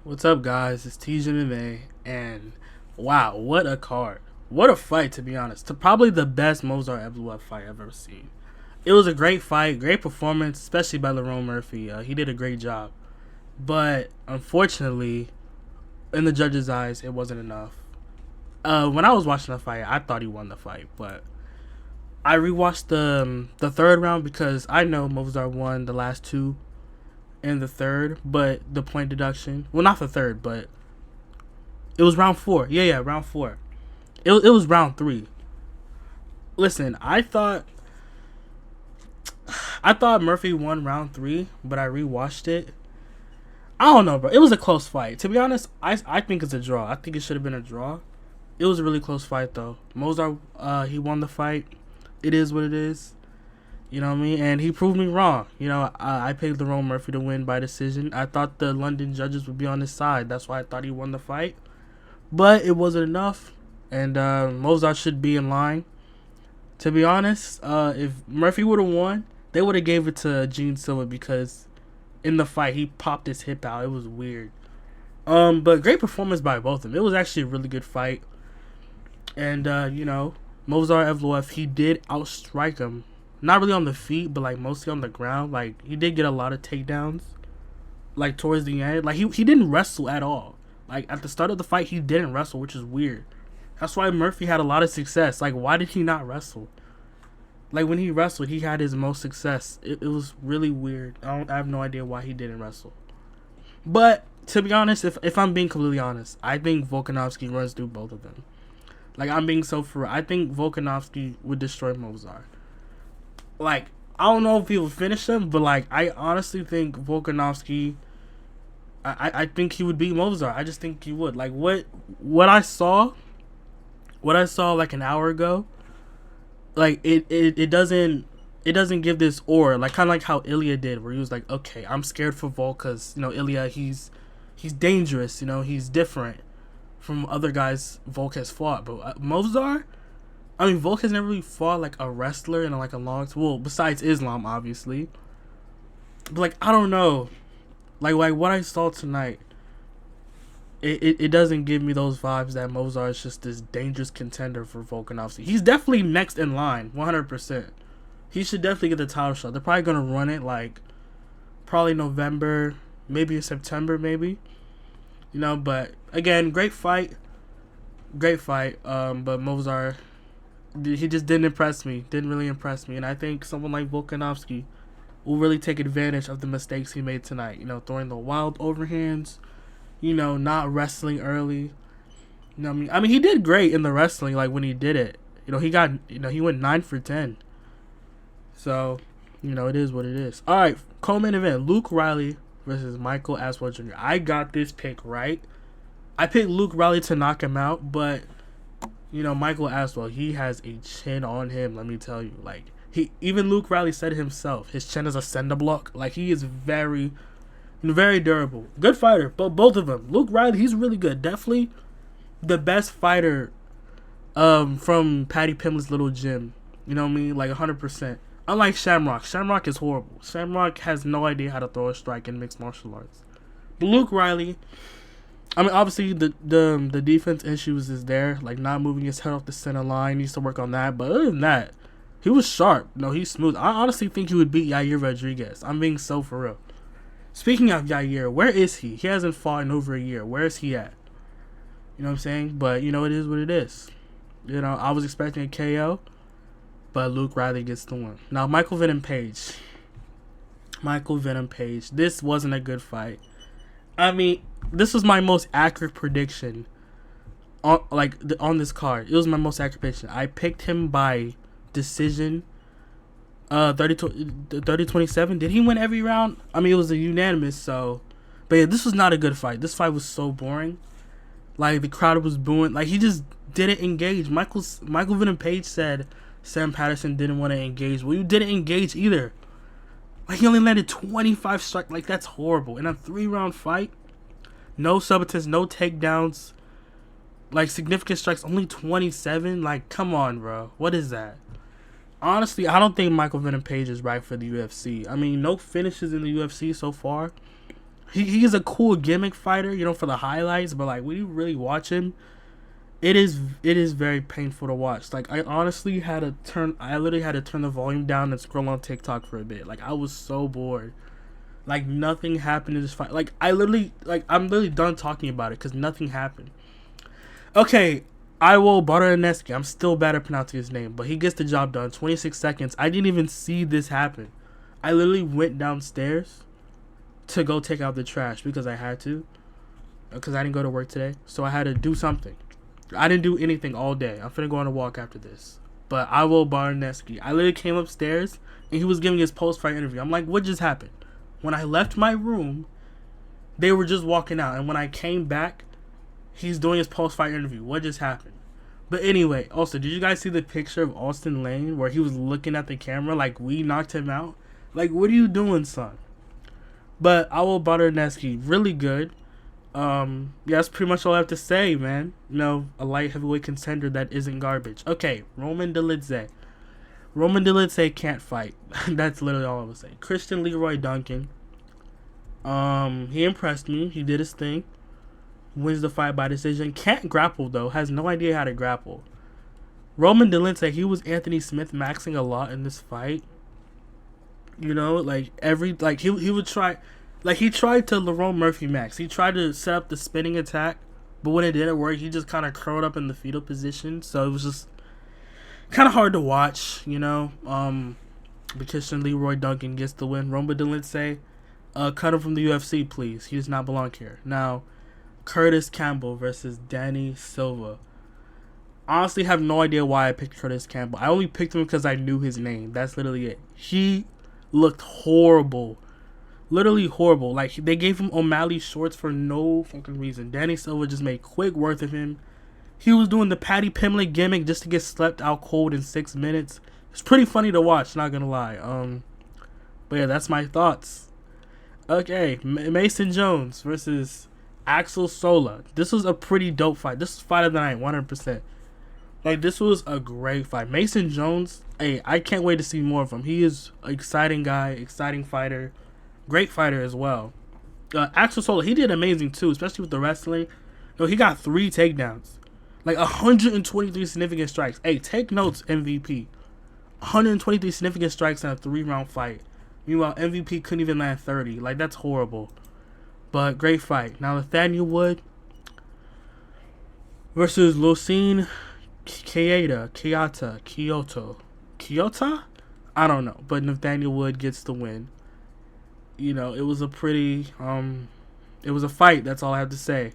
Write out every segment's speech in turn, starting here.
What's up, guys? It's TJ and wow, what a card! What a fight, to be honest. Probably the best Movsar Evloev fight I've ever seen. It was a great fight, great performance, especially by Lerone Murphy. He did a great job, but unfortunately, in the judges' eyes, it wasn't enough. When I was watching the fight, I thought he won the fight, but I rewatched the third round because I know Movsar won the last two in the third, but the point deduction. Well, not the third, but it was round four. Yeah, round four. It was round three. Listen, I thought Murphy won round three, but I rewatched it. I don't know, bro. It was a close fight. To be honest, I think it's a draw. I think it should have been a draw. It was a really close fight, though. Movsar, he won the fight. It is what it is. You know what I mean? And he proved me wrong. You know, I picked Lerone Murphy to win by decision. I thought the London judges would be on his side. That's why I thought he won the fight. But it wasn't enough. And Movsar should be in line. To be honest, if Murphy would have won, they would have gave it to Silva because in the fight, he popped his hip out. It was weird. But great performance by both of them. It was actually a really good fight. And, Movsar Evloev, he did outstrike him. Not really on the feet, but like mostly on the ground. Like he did get a lot of takedowns. Like towards the end, like he didn't wrestle at all. Like at the start of the fight, he didn't wrestle, which is weird. That's why Murphy had a lot of success. Like why did he not wrestle? Like when he wrestled, he had his most success. It was really weird. I have no idea why he didn't wrestle. But to be honest, if I'm being completely honest, I think Volkanovski runs through both of them. Like I'm being so for real. I think Volkanovski would destroy Movsar. Like, I don't know if he will finish him, but like I honestly think Volkanovski I think he would beat Movsar. I just think he would. Like what I saw like an hour ago, like it doesn't give this aura, like kinda like how Ilya did, where he was like, okay, I'm scared for Volk because, Ilya he's dangerous, he's different from other guys Volk has fought. But Movsar, I mean, Volk has never really fought like a wrestler in like a long time. Well, besides Islam, obviously. But like, I don't know. Like what I saw tonight, it doesn't give me those vibes that Movsar is just this dangerous contender for Volkanovski. He's definitely next in line, 100%. He should definitely get the title shot. They're probably gonna run it like probably November, maybe in September, maybe. But again, great fight. But Movsar, he just didn't impress me. Didn't really impress me. And I think someone like Volkanovski will really take advantage of the mistakes he made tonight. Throwing the wild overhands, not wrestling early. I mean, he did great in the wrestling, like when he did it. He went 9 for 10. So, it is what it is. All right, co-main event: Luke Riley versus Michael Aswell Jr. I got this pick right. I picked Luke Riley to knock him out, but Michael Aswell, he has a chin on him, let me tell you. Like, even Luke Riley said it himself, his chin is a cinder block. Like, he is very, very durable. Good fighter, but both of them. Luke Riley, he's really good. Definitely the best fighter from Patty Pimlet's little gym. You know what I mean? Like, 100%. Unlike Shamrock. Shamrock is horrible. Shamrock has no idea how to throw a strike in mixed martial arts. But Luke Riley, I mean, obviously the defense issues is there, like not moving his head off the center line. Needs to work on that. But other than that, he was sharp. He's smooth. I honestly think he would beat Yair Rodriguez. I'm being so for real. Speaking of Yair, where is he? He hasn't fought in over a year. Where is he at? You know what I'm saying? But it is what it is. I was expecting a KO, but Luke Riley gets the win. Now Michael Venom Page. This wasn't a good fight. I mean, this was my most accurate prediction on this card. It was my most accurate prediction. I picked him by decision. 30-27. Did he win every round? I mean, it was a unanimous. So, but yeah, this was not a good fight. This fight was so boring. Like the crowd was booing. Like he just didn't engage. Michael Venom Page said Sam Patterson didn't want to engage. Well, you didn't engage either. Like, he only landed 25 strikes. Like, that's horrible. In a 3-round fight, no subtitles, no takedowns, like, significant strikes, only 27. Like, come on, bro. What is that? Honestly, I don't think Michael Venom Page is right for the UFC. I mean, no finishes in the UFC so far. He is a cool gimmick fighter, you know, for the highlights, but like when you really watch him, it is very painful to watch. Like I literally had to turn the volume down and scroll on TikTok for a bit. Like I was so bored. Like nothing happened in this fight. Like I'm literally done talking about it because nothing happened. Okay, I will Baraneski. I'm still bad at pronouncing his name, but he gets the job done. 26 seconds. I didn't even see this happen. I literally went downstairs to go take out the trash because I had to. Because I didn't go to work today. So I had to do something. I didn't do anything all day. I'm finna go on a walk after this. But I will Baraneski. I literally came upstairs and he was giving his post-fight interview. I'm like, what just happened? When I left my room, they were just walking out. And when I came back, he's doing his post-fight interview. What just happened? But anyway, also, did you guys see the picture of Austin Lane where he was looking at the camera like we knocked him out? Like, what are you doing, son? But I will Baraneski. Really good. Yeah, that's pretty much all I have to say, man. You know, a light heavyweight contender that isn't garbage. Okay, Roman Dolidze. Roman Dolidze can't fight. That's literally all I would say. Christian Leroy Duncan. He impressed me. He did his thing. Wins the fight by decision. Can't grapple, though. Has no idea how to grapple. Roman Dolidze, he was Anthony Smith maxing a lot in this fight. You know, like, he would try... Like, he tried to Lerone Murphy max. He tried to set up the spinning attack, but when it didn't work, he just kind of curled up in the fetal position. So it was just kind of hard to watch, you know. Because Leroy Duncan gets the win. Roman Dolidze, cut him from the UFC, please. He does not belong here. Now, Curtis Campbell versus Danny Silva. Honestly, have no idea why I picked Curtis Campbell. I only picked him because I knew his name. That's literally it. He looked horrible. Literally horrible. Like, they gave him O'Malley shorts for no fucking reason. Danny Silva just made quick work of him. He was doing the Patty Pimlet gimmick just to get slept out cold in 6 minutes. It's pretty funny to watch, not gonna lie. But yeah, that's my thoughts. Okay, Mason Jones versus Axel Solola. This was a pretty dope fight. This was fight of the night, 100%. Like, this was a great fight. Mason Jones, hey, I can't wait to see more of him. He is an exciting guy, exciting fighter. Great fighter as well. Axel Solola, he did amazing too, especially with the wrestling. No, he got 3 takedowns. Like 123 significant strikes. Hey, take notes, MVP. 123 significant strikes in a 3-round fight. Meanwhile, MVP couldn't even land 30. Like, that's horrible. But great fight. Now, Nathaniel Wood versus Lucine Kyoto. I don't know. But Nathaniel Wood gets the win. You know, it was a pretty, it was a fight. That's all I have to say.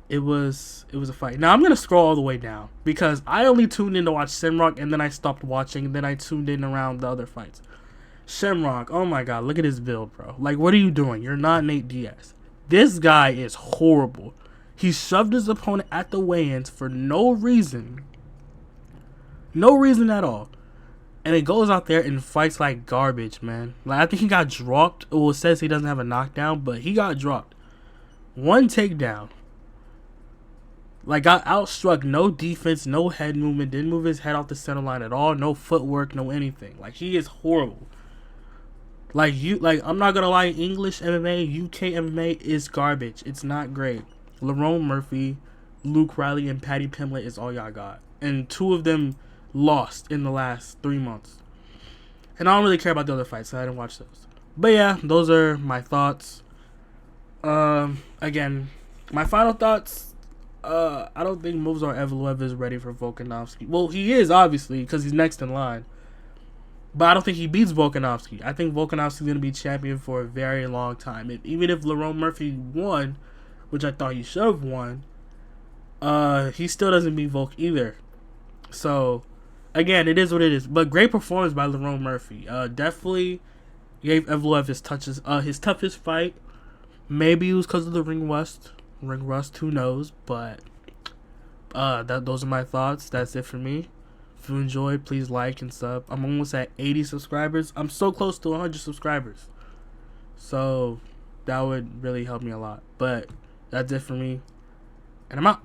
It was a fight. Now, I'm going to scroll all the way down because I only tuned in to watch Shamrock and then I stopped watching and then I tuned in around the other fights. Shamrock, oh my God, look at his build, bro. Like, what are you doing? You're not Nate Diaz. This guy is horrible. He shoved his opponent at the weigh-ins for no reason. No reason at all. And it goes out there and fights like garbage, man. Like, I think he got dropped. Well, it says he doesn't have a knockdown, but he got dropped. 1 takedown. Like, got outstruck. No defense, no head movement. Didn't move his head off the center line at all. No footwork, no anything. Like, he is horrible. Like, I'm not gonna lie. English MMA, UK MMA is garbage. It's not great. Lerone Murphy, Luke Riley, and Patty Pimlet is all y'all got. And 2 of them lost in the last 3 months. And I don't really care about the other fights, so I didn't watch those. But yeah, those are my thoughts. Again, my final thoughts. I don't think Movsar Evloev is ready for Volkanovski. Well, he is, obviously, because he's next in line. But I don't think he beats Volkanovski. I think Volkanovski's going to be champion for a very long time. Even if Lerone Murphy won, which I thought he should have won, he still doesn't beat Volk either. So, again, it is what it is. But great performance by Lerone Murphy. Definitely gave Evloev his toughest fight. Maybe it was because of the ring rust. Who knows? But those are my thoughts. That's it for me. If you enjoyed, please like and sub. I'm almost at 80 subscribers. I'm so close to 100 subscribers. So that would really help me a lot. But that's it for me. And I'm out.